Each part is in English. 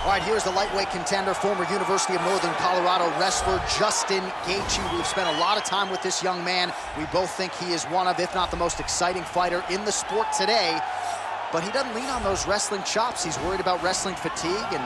All right, here's the lightweight contender, former University of Northern Colorado wrestler Justin Gaethje. We've spent a lot of time with this young man. We both think he is one of, if not the most exciting fighter in the sport today. But he doesn't lean on those wrestling chops. He's worried about wrestling fatigue, and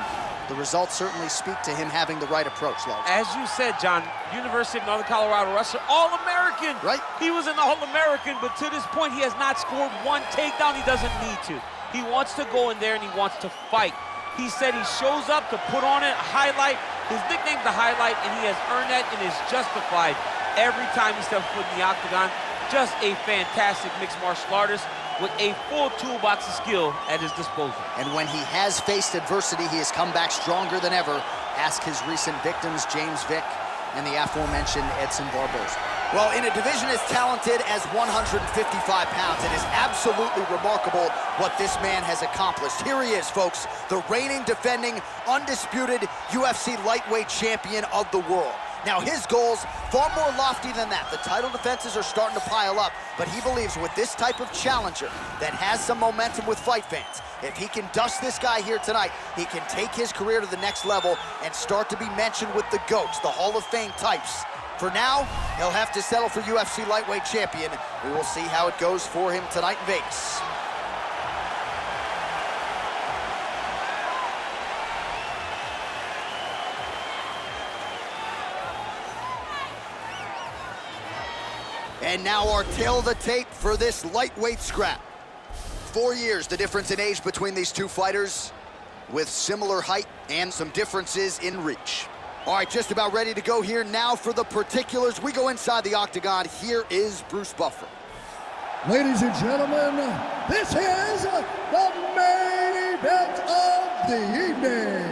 the results certainly speak to him having the right approach, Lars. As you said, John, University of Northern Colorado wrestler, All-American. Right. He was an All-American, but to this point, he has not scored one takedown. He doesn't need to. He wants to go in there and he wants to fight. He said he shows up to put on a highlight. His nickname's the Highlight, and he has earned that and is justified every time he steps foot in the octagon. Just a fantastic mixed martial artist with a full toolbox of skill at his disposal. And when he has faced adversity, he has come back stronger than ever. Ask his recent victims, James Vick and the aforementioned Edson Barboza. Well, in a division as talented as 155 pounds, it is absolutely remarkable what this man has accomplished. Here he is, folks, the reigning, defending, undisputed UFC lightweight champion of the world. Now, his goals, far more lofty than that. The title defenses are starting to pile up, but he believes with this type of challenger that has some momentum with fight fans, if he can dust this guy here tonight, he can take his career to the next level and start to be mentioned with the GOATs, the Hall of Fame types. For now, he'll have to settle for UFC lightweight champion. We will see how it goes for him tonight in Vegas. And now our tail of the tape for this lightweight scrap. 4 years, the difference in age between these two fighters, with similar height and some differences in reach. All right, just about ready to go here now for the particulars. We go inside the octagon. Here is Bruce Buffer. Ladies and gentlemen, this is the main event of the evening.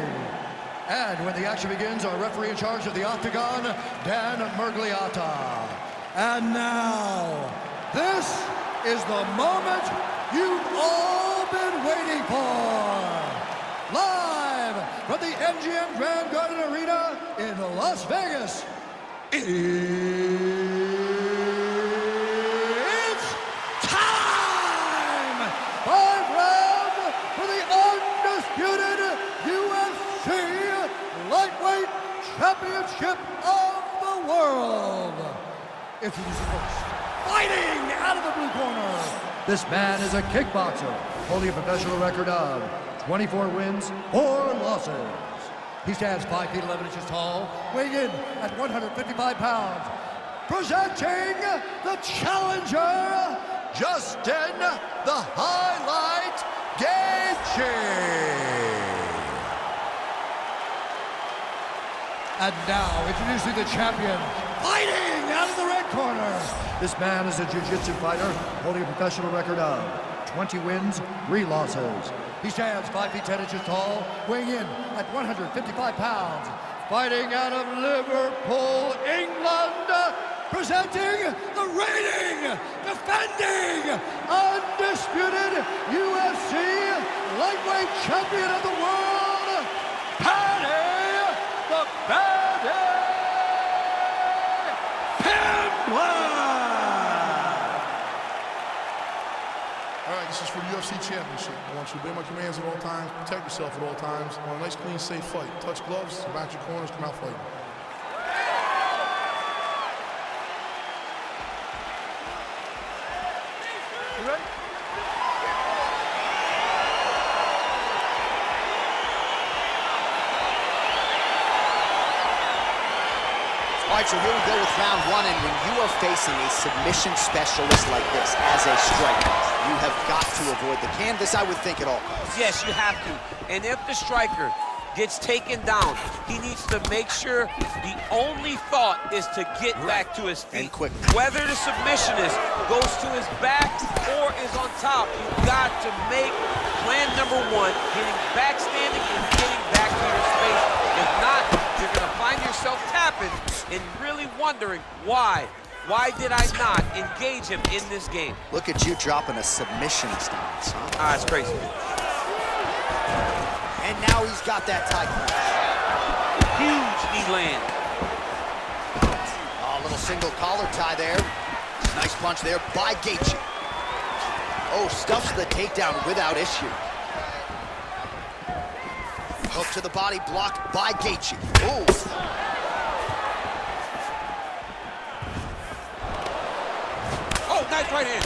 And when the action begins, our referee in charge of the octagon, Dan Murgliata. And now, this is the moment you've all been waiting for. Live from the MGM Grand Garden Arena in Las Vegas, it's time! 5 rounds for the undisputed UFC Lightweight Championship of the World. Introducing first, fighting out of the blue corner. This man is a kickboxer, holding a professional record of 24 wins, 4 losses. He stands 5 feet 11 inches tall, weighing in at 155 pounds. Presenting the challenger, Justin the Highlight Gaethje. And now, introducing the champion, fighting out of the red corner. This man is a jiu-jitsu fighter, holding a professional record of 20 wins, 3 losses. He stands 5 feet 10 inches tall, weighing in at 155 pounds. Fighting out of Liverpool, England, presenting the reigning, defending, undisputed UFC lightweight champion of the world, Paddy the Paddy Pimblett. All right, this is for the UFC Championship. I want you to obey my commands at all times, protect yourself at all times. I want a nice, clean, safe fight. Touch gloves, back your corners, come out fighting. You ready? All right, so here we go with round 1, and when you are facing a submission specialist like this as a striker, you have got to avoid the canvas, I would think, at all costs. Yes, you have to. And if the striker gets taken down, he needs to make sure the only thought is to get back to his feet. And quick. Whether the submissionist goes to his back or is on top, you've got to make plan number 1, getting back standing and getting back to your space. If not, you're going to find yourself tapping and really wondering why. Why did I not engage him in this game? Look at you dropping a submission stance, huh? That's crazy. And now he's got that tie clinch. Huge knee land. Oh, a little single collar tie there. Nice punch there by Gaethje. Oh, stuffs the takedown without issue. Hook to the body, blocked by Gaethje. Ooh. Oh, nice right hand.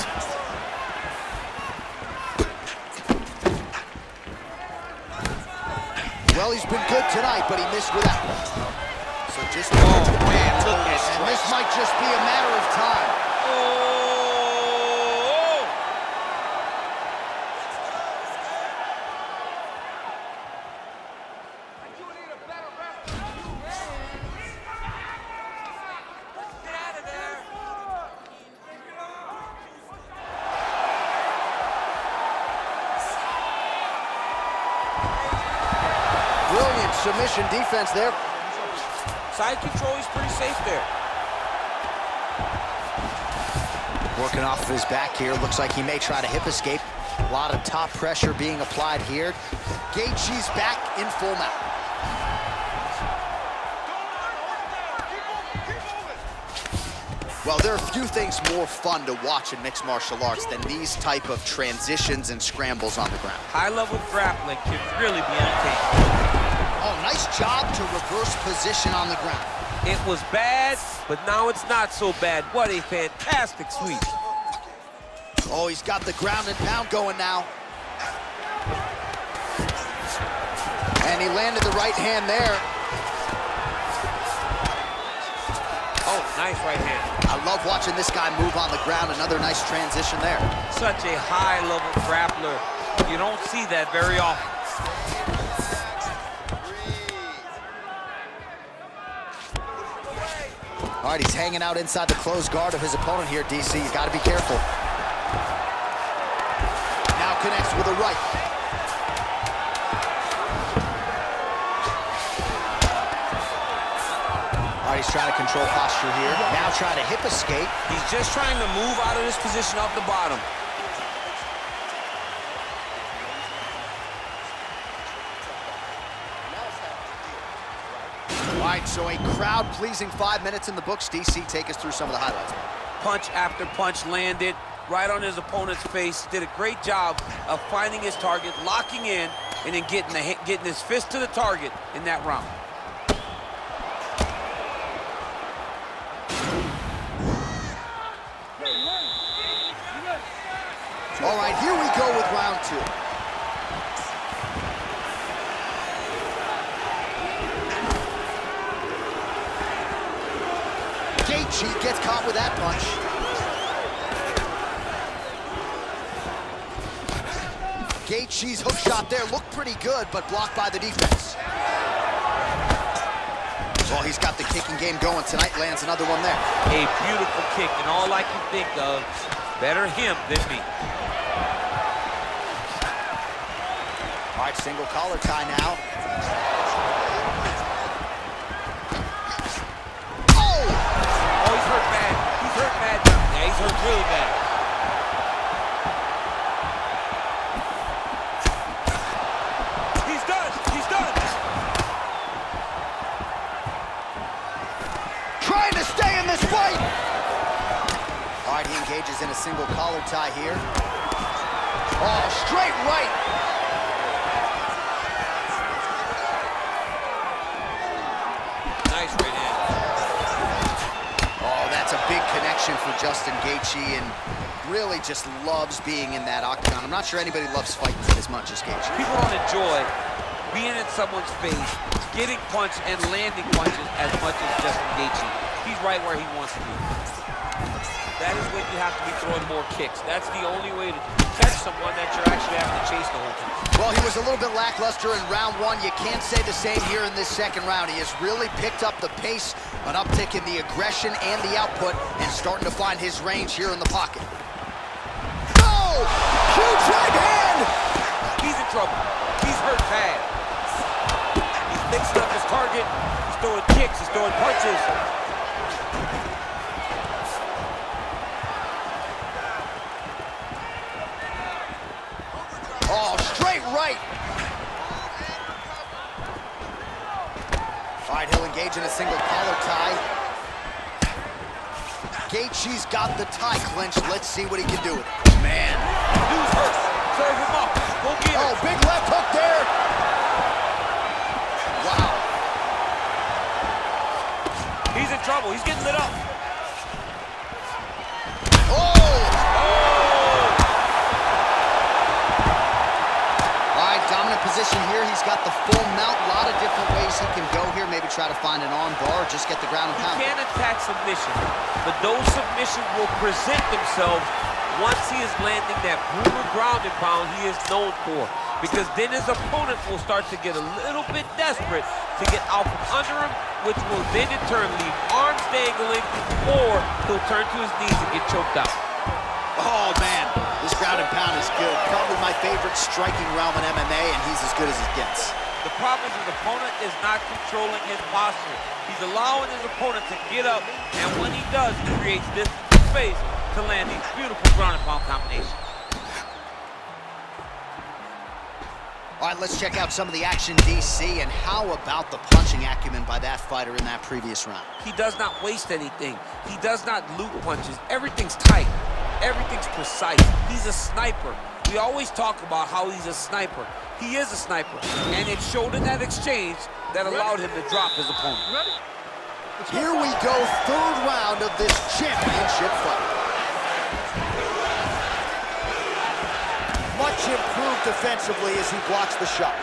Well, he's been good tonight, but he missed with that one. So just man, look at and this might just be a matter of time. Oh! Brilliant submission defense there. Side control, he's pretty safe there. Working off of his back here. Looks like he may try to hip escape. A lot of top pressure being applied here. Gaethje's back in full mount. Well, there are few things more fun to watch in mixed martial arts than these type of transitions and scrambles on the ground. High-level grappling can really be entertaining. Oh, nice job to reverse position on the ground. It was bad, but now it's not so bad. What a fantastic sweep. Oh, he's got the ground and pound going now. And he landed the right hand there. Oh, nice right hand. I love watching this guy move on the ground. Another nice transition there. Such a high-level grappler. You don't see that very often. All right, he's hanging out inside the closed guard of his opponent here, DC. He's got to be careful. Now connects with a right. All right, he's trying to control posture here. Now trying to hip escape. He's just trying to move out of this position off the bottom. All right, so a crowd-pleasing 5 minutes in the books. DC, take us through some of the highlights. Punch after punch landed right on his opponent's face. Did a great job of finding his target, locking in, and then getting his fist to the target in that round. All right, here we go with round two. Gaethje gets caught with that punch. Gaethje's hook shot there looked pretty good, but blocked by the defense. Well, he's got the kicking game going tonight. Lands another one there. A beautiful kick, and all I can think of, better him than me. All right, single collar tie now. Oh, he's hurt bad. He's hurt bad. Yeah, he's hurt really bad. He's done. He's done. Trying to stay in this fight. All right, he engages in a single collar tie here. Oh, straight right. Nice right hand. Oh, that's a big connection for Justin Gaethje, and really just loves being in that octagon. I'm not sure anybody loves fighting as much as Gaethje. People don't enjoy being in someone's face, getting punched and landing punches as much as Justin Gaethje. He's right where he wants to be. That is when you have to be throwing more kicks. That's the only way to catch someone that you're actually having to chase the whole time. Well, he was a little bit lackluster in round one. You can't say the same here in this second round. He has really picked up the pace, an uptick in the aggression and the output, and starting to find his range here in the pocket. Oh! Huge right hand! He's in trouble. He's hurt bad. He's mixing up his target. He's throwing kicks. He's throwing punches. Oh, straight right. All right, he'll engage in a single collar tie. Gaethje's got the tie clinched. Let's see what he can do with it. Man. Dude's hurt. Serve him up. Go get him. Oh, big left hook there. trouble. He's getting lit up. Dominant position here. He's got the full mount. A lot of different ways he can go here. Maybe try to find an arm bar or just get the ground and pound. He can attack submission, but those submissions will present themselves once he is landing that brutal ground and pound he is known for. Because then his opponent will start to get a little bit desperate to get out from under him, which will then in turn leave arms dangling, or he'll turn to his knees and get choked out. Oh, man, this ground and pound is good. Probably my favorite striking realm in MMA, and he's as good as it gets. The problem is his opponent is not controlling his posture. He's allowing his opponent to get up, and when he does, he creates this space to land these beautiful ground and pound combinations. All right, let's check out some of the action, DC, and how about the punching acumen by that fighter in that previous round? He does not waste anything. He does not loop punches. Everything's tight. Everything's precise. He's a sniper. We always talk about how he's a sniper. He is a sniper, and it showed in that exchange that allowed him to drop his opponent. Here we go, third round of this championship fight. Much improved defensively as he blocks the shot.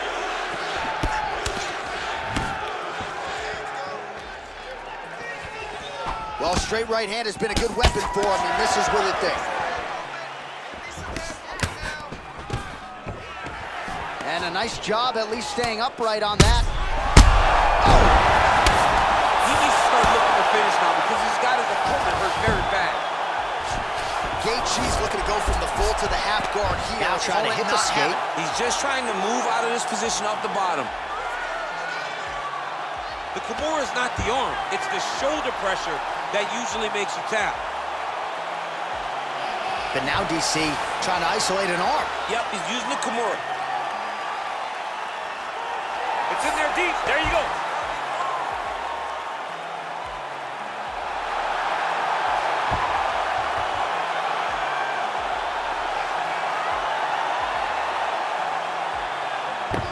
Well, straight right hand has been a good weapon for him. He misses with it there. And a nice job at least staying upright on that. Oh. He needs to start looking to finish now because he's got his opponent hurt very bad. Gaethje's looking to go from the full to the half guard here. Now trying to hit the skate. He's just trying to move out of this position off the bottom. The Kimura is not the arm. It's the shoulder pressure that usually makes you tap. But now DC trying to isolate an arm. Yep, he's using the Kimura. It's in there deep. There you go.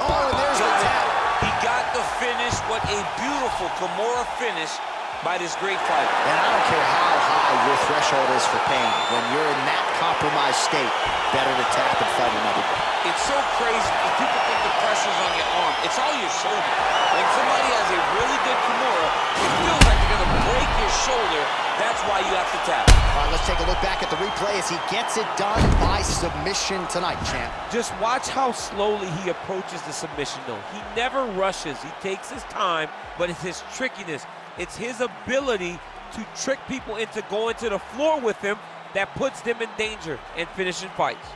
Oh, there's the tap. He got the finish. What a beautiful Kimura finish by this great fighter. And I don't care how high your threshold is for pain. When you're in that compromised state, better to tap and fight another day. It's so crazy because people think the pressure's on your arm. It's all your shoulder. When somebody has a really good Kimura, it feels like they're going to break your shoulder. That's why you have to tap. All right, let's take a look back at the replay as he gets it done by submission tonight, champ. Just watch how slowly he approaches the submission, though. He never rushes. He takes his time, but it's his trickiness. It's his ability to trick people into going to the floor with him that puts them in danger and finishing fights.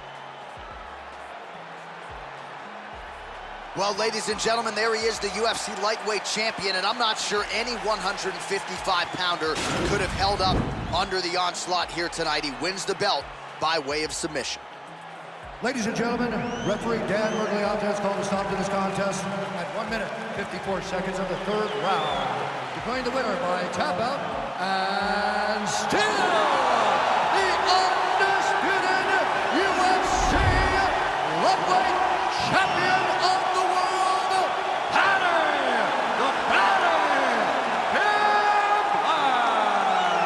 Well, ladies and gentlemen, there he is, the UFC lightweight champion, and I'm not sure any 155-pounder could have held up under the onslaught here tonight. He wins the belt by way of submission. Ladies and gentlemen, referee Dan Mergliata has called a stop to this contest at 1 minute, 54 seconds of the third round. Declaring the winner by tap out, and still the undisputed UFC lightweight champion of the world, Paddy Pimblett.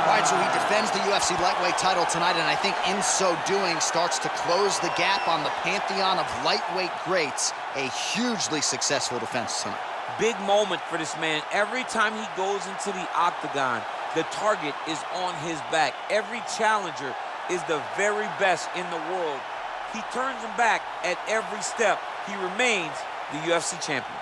All right, so he defends the UFC lightweight title tonight, and I think in so doing starts to close the gap on the pantheon of lightweight greats. A hugely successful defense tonight. Big moment for this man. Every time he goes into the octagon, the target is on his back. Every challenger is the very best in the world. He turns him back at every step. He remains the UFC champion.